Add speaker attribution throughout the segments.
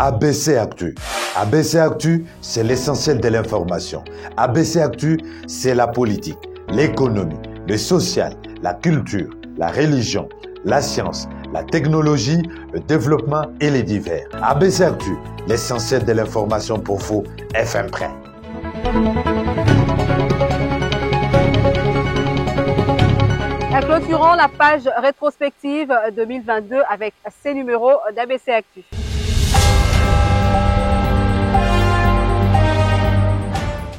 Speaker 1: ABC Actu. ABC Actu, c'est l'essentiel de l'information. ABC Actu, c'est la politique, l'économie, le social, la culture, la religion, la science, la technologie, le développement et les divers. ABC Actu, l'essentiel de l'information pour vous, FM Prêt.
Speaker 2: Clôturons la page rétrospective 2022 avec ces numéros d'ABC Actu.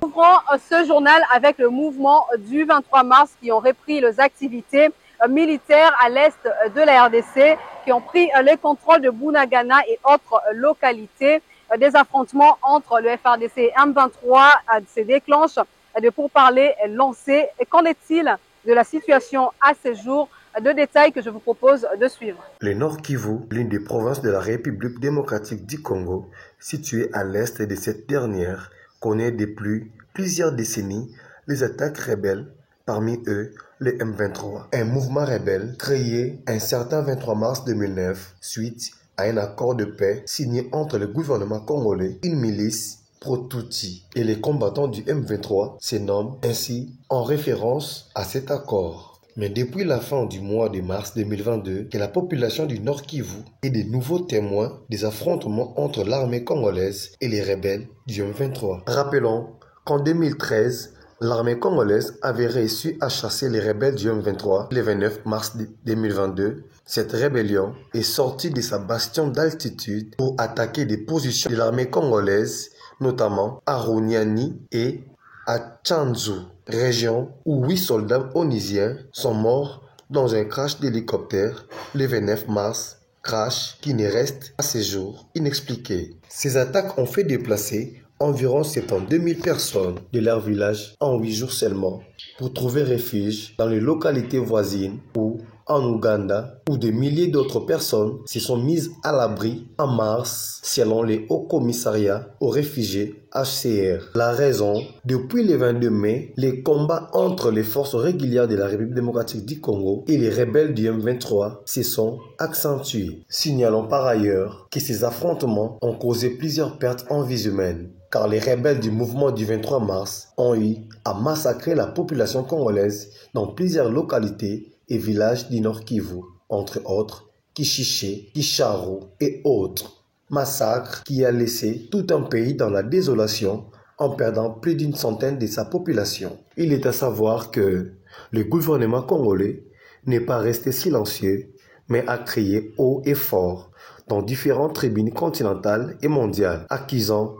Speaker 2: Ouvrons ce journal avec le mouvement du 23 mars qui ont repris les activités militaires à l'est de la RDC, qui ont pris les contrôles de Bunagana et autres localités. Des affrontements entre le FARDC et M23 se déclenchent de pourparlers lancés. Et qu'en est-il de la situation à ce jour? Deux détails que je vous propose de suivre.
Speaker 3: Le Nord Kivu, l'une des provinces de la République démocratique du Congo, située à l'est de cette dernière, connaît depuis plusieurs décennies les attaques rebelles, parmi eux le M23, un mouvement rebelle créé un certain 23 mars 2009 suite à un accord de paix signé entre le gouvernement congolais, une milice pro-Tutsi et les combattants du M23 se nomment ainsi en référence à cet accord. Mais depuis la fin du mois de mars 2022, que la population du Nord Kivu est de nouveaux témoins des affrontements entre l'armée congolaise et les rebelles du M23. Rappelons qu'en 2013, l'armée congolaise avait réussi à chasser les rebelles du M23 le 29 mars 2022. Cette rébellion est sortie de sa bastion d'altitude pour attaquer des positions de l'armée congolaise, notamment à Runiani et à Tchanzu, région où 8 soldats onisiens sont morts dans un crash d'hélicoptère le 29 mars, crash qui ne reste à ce jour inexpliqué. Ces attaques ont fait déplacer environ 72 000 personnes de leur village en 8 jours seulement pour trouver refuge dans les localités voisines ou en Ouganda, où des milliers d'autres personnes se sont mises à l'abri en mars, selon les Hauts Commissariats aux réfugiés HCR. La raison, depuis le 22 mai, les combats entre les forces régulières de la République démocratique du Congo et les rebelles du M23 se sont accentués. Signalons par ailleurs que ces affrontements ont causé plusieurs pertes en vies humaines, car les rebelles du mouvement du 23 mars ont eu à massacrer la population congolaise dans plusieurs localités et villages du Nord Kivu, entre autres Kishiché, Kisharu et autres. Massacre qui a laissé tout un pays dans la désolation en perdant plus d'une centaine de sa population. Il est à savoir que le gouvernement congolais n'est pas resté silencieux, mais a crié haut et fort dans différentes tribunes continentales et mondiales, accusant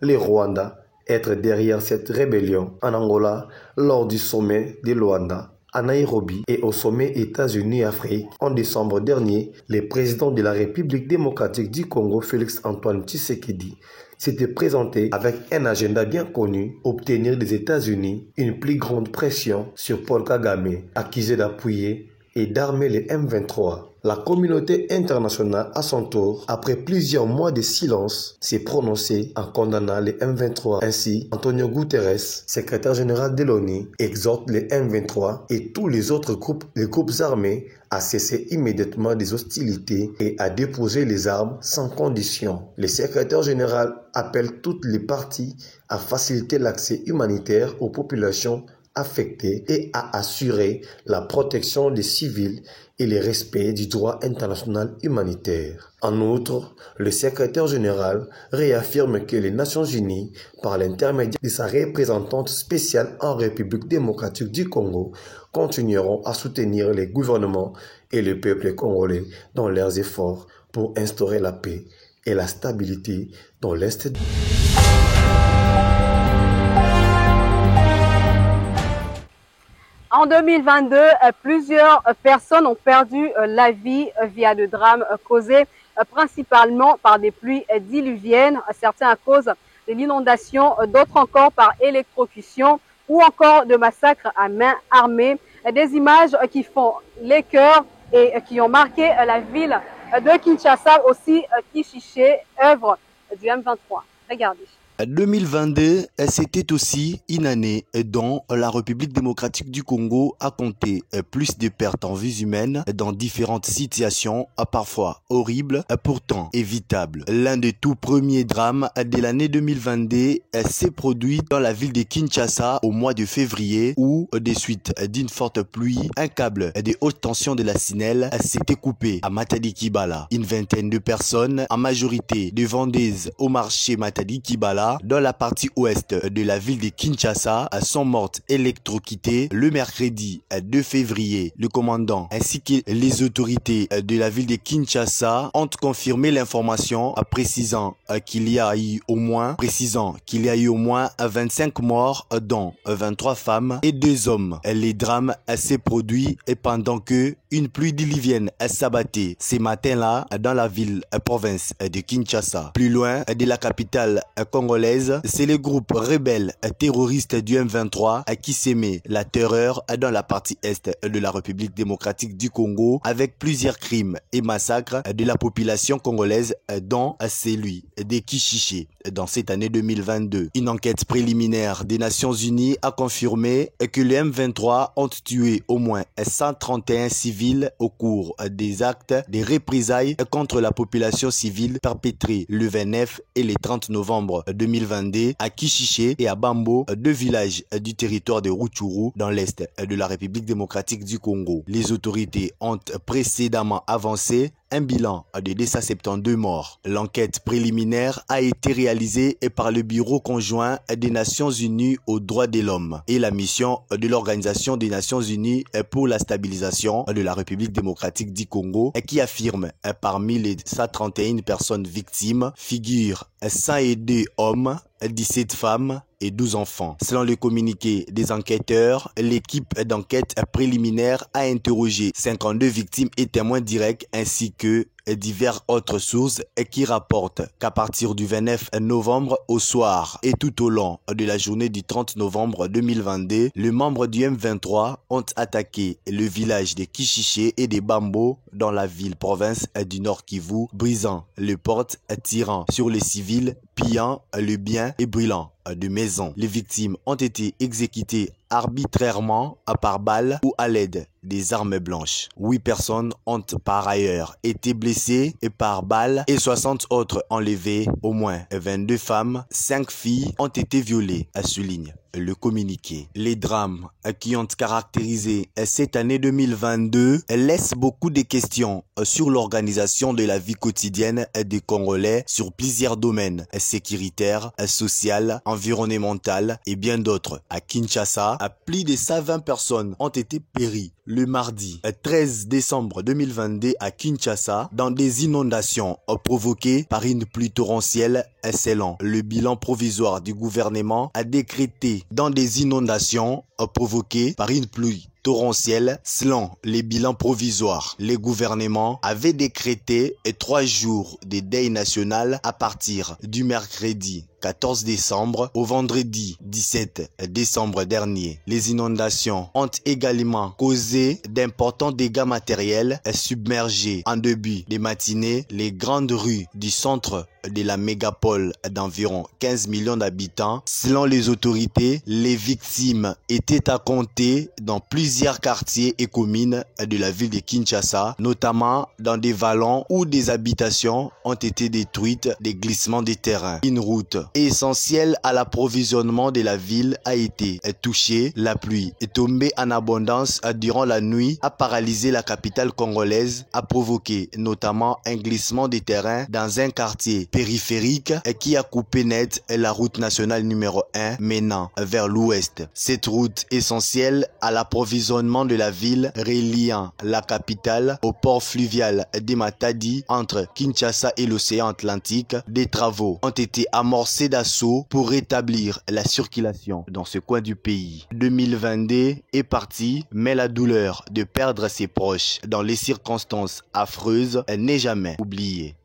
Speaker 3: les Rwandais d'être derrière cette rébellion en Angola lors du sommet de Luanda à Nairobi et au sommet États-Unis-Afrique en décembre dernier. Le président de la République démocratique du Congo, Félix-Antoine Tshisekedi, s'était présenté avec un agenda bien connu, obtenir des États-Unis une plus grande pression sur Paul Kagame, accusé d'appuyer et d'armer les M23. La communauté internationale, à son tour, après plusieurs mois de silence, s'est prononcée en condamnant les M23. Ainsi, Antonio Guterres, secrétaire général de l'ONU, exhorte les M23 et tous les autres groupes armés à cesser immédiatement des hostilités et à déposer les armes sans condition. Le secrétaire général appelle toutes les parties à faciliter l'accès humanitaire aux populations affectées et à assurer la protection des civils et le respect du droit international humanitaire. En outre, le secrétaire général réaffirme que les Nations Unies, par l'intermédiaire de sa représentante spéciale en République démocratique du Congo, continueront à soutenir les gouvernements et le peuple congolais dans leurs efforts pour instaurer la paix et la stabilité dans l'Est.
Speaker 2: En 2022, plusieurs personnes ont perdu la vie via de drames causés principalement par des pluies diluviennes, certains à cause de l'inondation, d'autres encore par électrocution ou encore de massacres à main armée. Des images qui font les cœurs et qui ont marqué la ville de Kinshasa, aussi Kishiché, œuvre du M23. Regardez.
Speaker 4: 2022, c'était aussi une année dont la République démocratique du Congo a compté plus de pertes en vies humaines dans différentes situations, parfois horribles, pourtant évitables. L'un des tout premiers drames de l'année 2022 s'est produit dans la ville de Kinshasa au mois de février où, des suites d'une forte pluie, un câble de haute tension de la SNEL s'était coupé à Matadi-Kibala. Une vingtaine de personnes, en majorité de vendeuses au marché Matadi-Kibala, dans la partie ouest de la ville de Kinshasa, sont mortes électrocutées le mercredi 2 février. Le commandant ainsi que les autorités de la ville de Kinshasa ont confirmé l'information, précisant qu'il y a eu au moins 25 morts, dont 23 femmes et 2 hommes. Les drames s'est produit pendant que une pluie diluvienne s'abattait ces matins-là dans la ville-province de Kinshasa. Plus loin de la capitale congolaise, c'est le groupe rebelle terroriste du M23 qui s'émet la terreur dans la partie est de la République démocratique du Congo avec plusieurs crimes et massacres de la population congolaise, dont celui de Kishiché dans cette année 2022. Une enquête préliminaire des Nations Unies a confirmé que les M23 ont tué au moins 131 civils au cours des actes de représailles contre la population civile perpétrés le 29 et le 30 novembre 2022 à Kishiché et à Bambo, 2 villages du territoire de Rutshuru dans l'est de la République démocratique du Congo. Les autorités ont précédemment avancé un bilan de 272 morts. L'enquête préliminaire a été réalisée par le Bureau conjoint des Nations Unies aux droits de l'homme et la mission de l'Organisation des Nations Unies pour la stabilisation de la République démocratique du Congo, qui affirme parmi les 131 personnes victimes figurent 102 hommes, 17 femmes et 12 enfants. Selon le communiqué des enquêteurs, l'équipe d'enquête préliminaire a interrogé 52 victimes et témoins directs ainsi que diverses autres sources qui rapportent qu'à partir du 29 novembre au soir et tout au long de la journée du 30 novembre 2022, les membres du M23 ont attaqué le village de Kishiché et de Bambo dans la ville-province du Nord Kivu, brisant les portes, tirant sur les civils, pillant le bien et brûlant de maisons. Les victimes ont été exécutées arbitrairement par balles ou à l'aide des armes blanches. 8 personnes ont par ailleurs été blessées par balles et 60 autres enlevées. Au moins 22 femmes, 5 filles ont été violées, souligne le communiqué. Les drames qui ont caractérisé cette année 2022 laissent beaucoup de questions sur l'organisation de la vie quotidienne des Congolais sur plusieurs domaines sécuritaires, social, environnemental et bien d'autres. À Kinshasa, plus de 120 personnes ont été péries le mardi 13 décembre 2022 à Kinshasa dans des inondations provoquées par une pluie torrentielle. Selon le bilan provisoire du gouvernement, a décrété dans des inondations provoquées par une pluie torrentielle. Selon les bilans provisoires, le gouvernement avait décrété 3 jours de deuil national à partir du mercredi 14 décembre au vendredi 17 décembre dernier. Les inondations ont également causé d'importants dégâts matériels, submergés en début de matinée les grandes rues du centre de la mégapole d'environ 15 millions d'habitants. Selon les autorités, les victimes étaient à compter dans plusieurs quartiers et communes de la ville de Kinshasa, notamment dans des vallons où des habitations ont été détruites, des glissements de terrain. Une route essentielle à l'approvisionnement de la ville a été touchée. La pluie est tombée en abondance durant la nuit, a paralysé la capitale congolaise, a provoqué notamment un glissement de terrain dans un quartier périphérique qui a coupé net la route nationale numéro 1 menant vers l'ouest. Cette route essentielle à l'approvisionnement de la ville reliant la capitale au port fluvial de Matadi entre Kinshasa et l'océan Atlantique, des travaux ont été amorcés d'assaut pour rétablir la circulation dans ce coin du pays. 2022 est parti, mais la douleur de perdre ses proches dans les circonstances affreuses n'est jamais oubliée.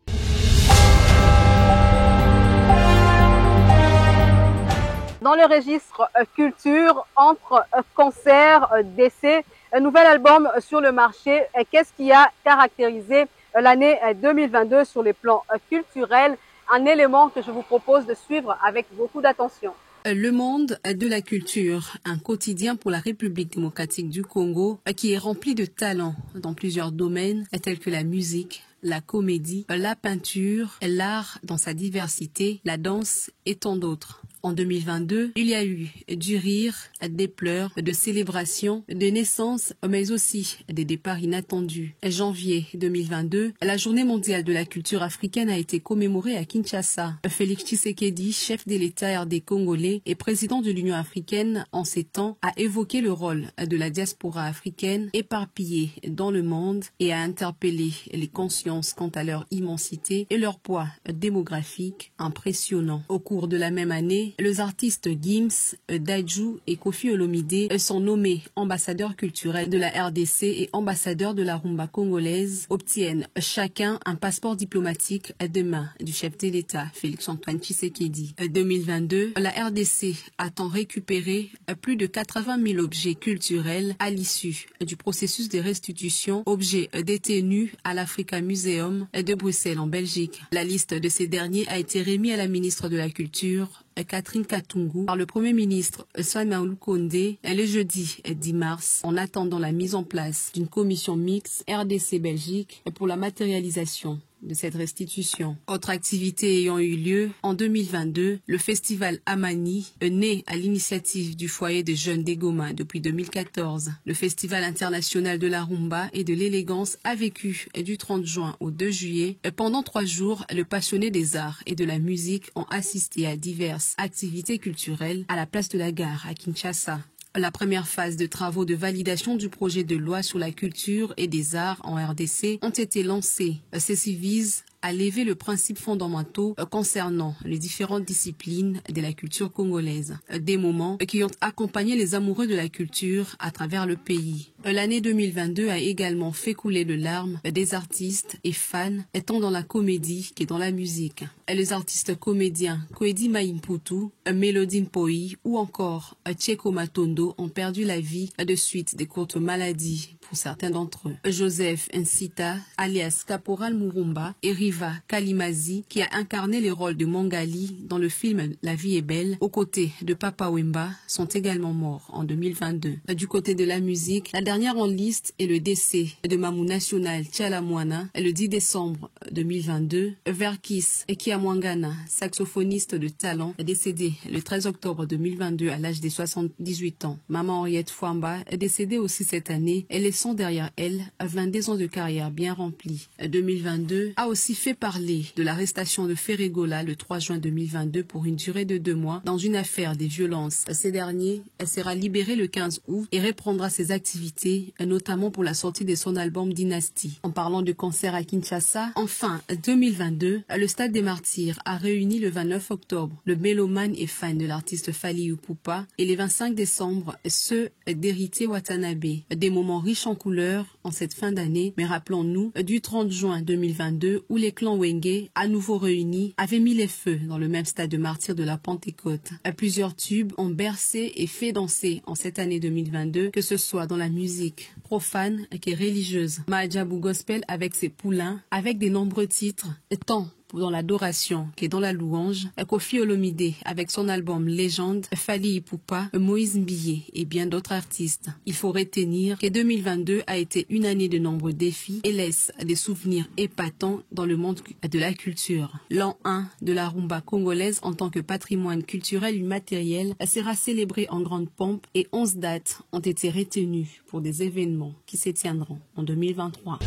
Speaker 2: Dans le registre culture, entre concerts, décès, un nouvel album sur le marché. Qu'est-ce qui a caractérisé l'année 2022 sur les plans culturels? un élément que je vous propose de suivre avec beaucoup d'attention.
Speaker 5: Le monde de la culture, un quotidien pour la République démocratique du Congo qui est rempli de talents dans plusieurs domaines tels que la musique, la comédie, la peinture, l'art dans sa diversité, la danse et tant d'autres. En 2022, il y a eu du rire, des pleurs, de célébrations, de naissances, mais aussi des départs inattendus. En janvier 2022, la Journée mondiale de la culture africaine a été commémorée à Kinshasa. Félix Tshisekedi, chef de l'État RD congolais et président de l'Union africaine en ces temps, a évoqué le rôle de la diaspora africaine éparpillée dans le monde et a interpellé les consciences quant à leur immensité et leur poids démographique impressionnant. Au cours de la même année, les artistes Gims, Dadju et Koffi Olomide sont nommés ambassadeurs culturels de la RDC et ambassadeurs de la rumba congolaise, obtiennent chacun un passeport diplomatique de main du chef de l'État, Félix-Antoine Tshisekedi. 2022, la RDC attend récupérer plus de 80 000 objets culturels à l'issue du processus de restitution, objets détenus à l'Africa Museum de Bruxelles en Belgique. La liste de ces derniers a été remise à la ministre de la Culture, Catherine Katungu, par le Premier ministre Sama Kondé le jeudi 10 mars, en attendant la mise en place d'une commission mixte RDC-Belgique pour la matérialisation de cette restitution. Autre activité ayant eu lieu en 2022, le festival Amani, né à l'initiative du foyer des jeunes des Goma depuis 2014. Le festival international de la rumba et de l'élégance a vécu du 30 juin au 2 juillet. Pendant 3 jours, les passionnés des arts et de la musique ont assisté à diverses activités culturelles à la place de la gare à Kinshasa. La première phase de travaux de validation du projet de loi sur la culture et des arts en RDC ont été lancés. Ceci vise à lever le principe fondamentaux concernant les différentes disciplines de la culture congolaise. Des moments qui ont accompagné les amoureux de la culture à travers le pays. L'année 2022 a également fait couler de larmes des artistes et fans, tant dans la comédie que dans la musique. Les artistes comédiens Kwedi Maimputu, Mélodie Mpoi ou encore Tcheko Matondo ont perdu la vie de suite des courtes maladies pour certains d'entre eux. Joseph Nsita, alias Caporal Murumba, et Riva Kalimazi, qui a incarné les rôles de Mangali dans le film La vie est belle, aux côtés de Papa Wemba, sont également morts en 2022. Du côté de la musique, la dernière en liste est le décès de Mamou National Tchalamwana le 10 décembre 2022. Verkis Ekiamwangana, saxophoniste de talent, est décédé le 13 octobre 2022 à l'âge de 78 ans. Maman Henriette Fouamba est décédée aussi cette année et laissant derrière elle 22 ans de carrière bien remplie. 2022 a aussi fait parler de l'arrestation de Ferregola le 3 juin 2022 pour une durée de 2 mois dans une affaire des violences. Ce dernier sera libéré le 15 août et reprendra ses activités, notamment pour la sortie de son album Dynasty. En parlant de concert à Kinshasa, enfin 2022, le Stade des Martyrs a réuni le 29 octobre le mélomane et fan de l'artiste Fally Ipupa et le 25 décembre ceux d'Héritier Watanabe. Des moments riches en couleurs en cette fin d'année, mais rappelons-nous du 30 juin 2022 où les clans Wenge, à nouveau réunis, avaient mis les feux dans le même stade de martyrs de la Pentecôte. Plusieurs tubes ont bercé et fait danser en cette année 2022, que ce soit dans la musique profane que religieuse. Mahadjabou Gospel avec ses poulains, avec des nombreux titres, tant dans l'adoration que dans la louange, Koffi Olomide avec son album Légende, Fally Ipupa, Moïse Mbiye et bien d'autres artistes. Il faut retenir que 2022 a été une année de nombreux défis et laisse des souvenirs épatants dans le monde de la culture. L'an 1 de la rumba congolaise en tant que patrimoine culturel immatériel sera célébré en grande pompe et 11 dates ont été retenues pour des événements qui se tiendront en 2023.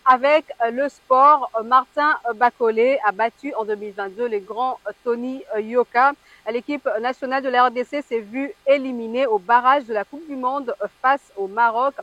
Speaker 2: Avec le sport, Martin Bacolé a battu en 2022 les grands Tony Yoka. L'équipe nationale de la RDC s'est vue éliminée au barrage de la Coupe du Monde face au Maroc.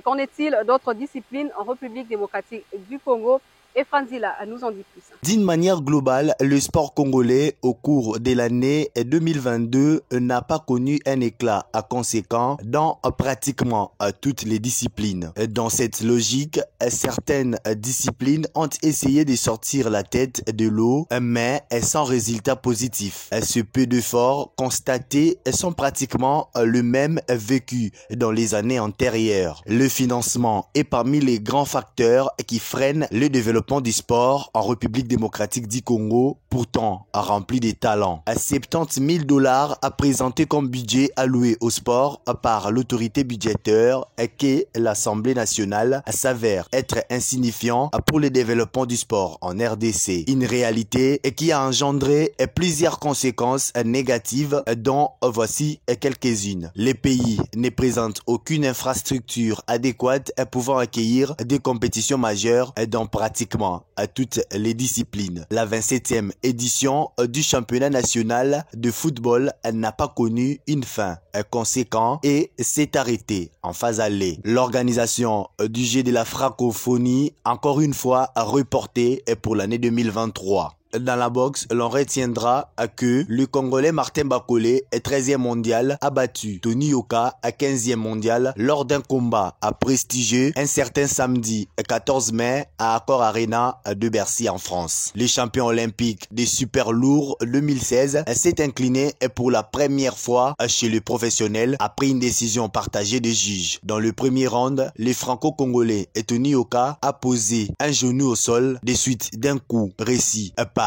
Speaker 2: Qu'en est-il d'autres disciplines en République démocratique du Congo? Et Franzila nous en dit plus.
Speaker 4: D'une manière globale, le sport congolais au cours de l'année 2022 n'a pas connu un éclat conséquent dans pratiquement toutes les disciplines. Dans cette logique, certaines disciplines ont essayé de sortir la tête de l'eau, mais sans résultat positif. Ce peu d'efforts constatés sont pratiquement le même vécu dans les années antérieures. Le financement est parmi les grands facteurs qui freinent le développement du sport en République démocratique du Congo, pourtant rempli de talents. 70 000 $ à présenter comme budget alloué au sport par l'autorité budgétaire que l'Assemblée nationale s'avère être insignifiant pour le développement du sport en RDC. Une réalité qui a engendré plusieurs conséquences négatives dont voici quelques-unes. Les pays ne présentent aucune infrastructure adéquate pouvant accueillir des compétitions majeures dans pratiquement toutes les disciplines. La 27e édition du championnat national de football n'a pas connu une fin conséquente et s'est arrêtée en phase aller. L'organisation du Jeu de la francophonie, encore une fois reportée pour l'année 2023. Dans la boxe, l'on retiendra que le Congolais Martin Bakolé est 13e mondial, a battu Tony Yoka à 15e mondial lors d'un combat prestigieux un certain samedi 14 mai à Accor Arena de Bercy en France. Le champion olympique des super lourds 2016 s'est incliné pour la première fois chez le professionnel après une décision partagée des juges. Dans le premier round, les franco-congolais Tony Yoka a posé un genou au sol des suites d'un coup réussi par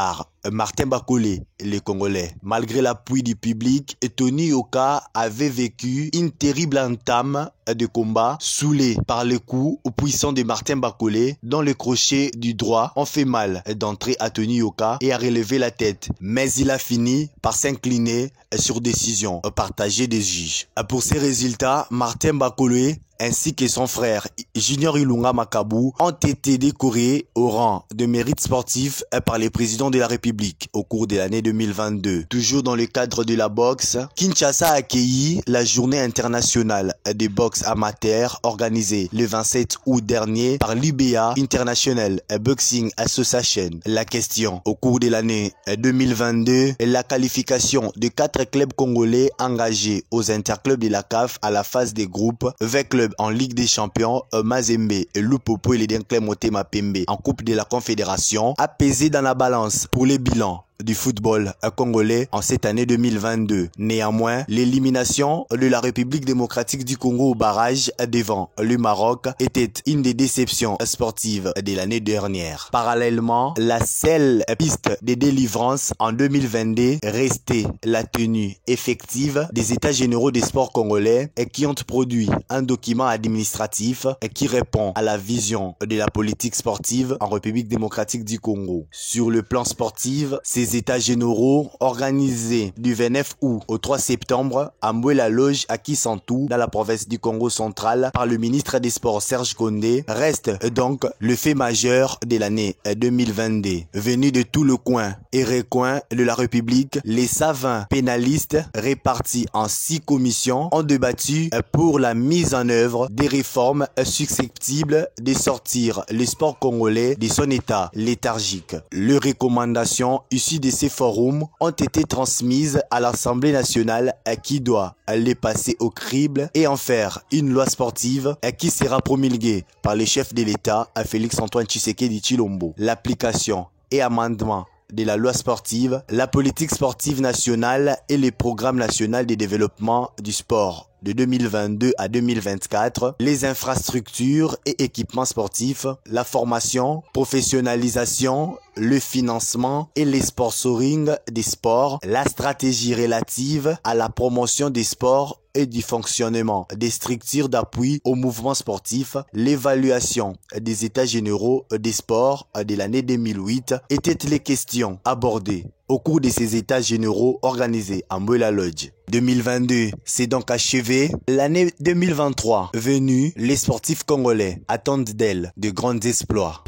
Speaker 4: Martin Bakolé, les Congolais. Malgré l'appui du public, Tony Yoka avait vécu une terrible entame de combat, saoulé par les coups puissants de Martin Bakolé, dont le crochet du droit ont fait mal d'entrer à Tony Yoka et à relever la tête. Mais il a fini par s'incliner sur décision partagée des juges. Pour ces résultats, Martin Bakolé ainsi que son frère Junior Ilunga Makabu ont été décorés au rang de mérite sportif par les présidents de la République au cours de l'année 2022. Toujours dans le cadre de la boxe, Kinshasa a accueilli la journée internationale de boxe amateur organisée le 27 août dernier par l'UBA International Boxing Association. La question au cours de l'année 2022 est la qualification de 4 clubs congolais engagés aux interclubs de la CAF à la phase des groupes, 20 clubs en Ligue des Champions, Mazembe, Lupopo et les Denklem Motema Pembe en Coupe de la Confédération, a pesé dans la balance pour les bilans du football congolais en cette année 2022. Néanmoins, l'élimination de la République démocratique du Congo au barrage devant le Maroc était une des déceptions sportives de l'année dernière. Parallèlement, la seule piste de délivrance en 2022 restait la tenue effective des États généraux des sports congolais qui ont produit un document administratif qui répond à la vision de la politique sportive en République démocratique du Congo. Sur le plan sportif, ces États généraux organisés du 29 août au 3 septembre à Mboué-la-Loge à Kisantu dans la province du Congo central par le ministre des Sports Serge Kondé reste donc le fait majeur de l'année 2022. Venus de tout le coin et recoin de la République, les savants pénalistes répartis en 6 commissions ont débattu pour la mise en œuvre des réformes susceptibles de sortir le sport congolais de son état léthargique. Les recommandations issues de ces forums ont été transmises à l'Assemblée nationale qui doit les passer au crible et en faire une loi sportive qui sera promulguée par le chef de l'État, Félix-Antoine Tshisekedi Tshilombo. L'application et amendement de la loi sportive, la politique sportive nationale et le programme national de développement du sport de 2022 à 2024, les infrastructures et équipements sportifs, la formation, professionnalisation, le financement et les sponsoring des sports, la stratégie relative à la promotion des sports et du fonctionnement des structures d'appui au mouvement sportif, l'évaluation des états généraux des sports de l'année 2008 étaient les questions abordées au cours de ces états généraux organisés à Mboué-la-Loge. 2022 s'est donc achevé. L'année 2023 venue, les sportifs congolais attendent d'elle de grands exploits.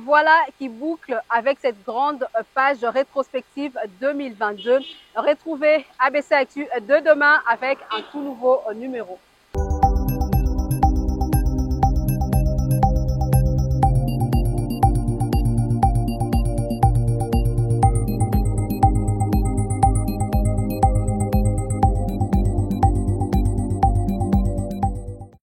Speaker 2: Voilà qui boucle avec cette grande page rétrospective 2022. Retrouvez ABC Actu de demain avec un tout nouveau numéro.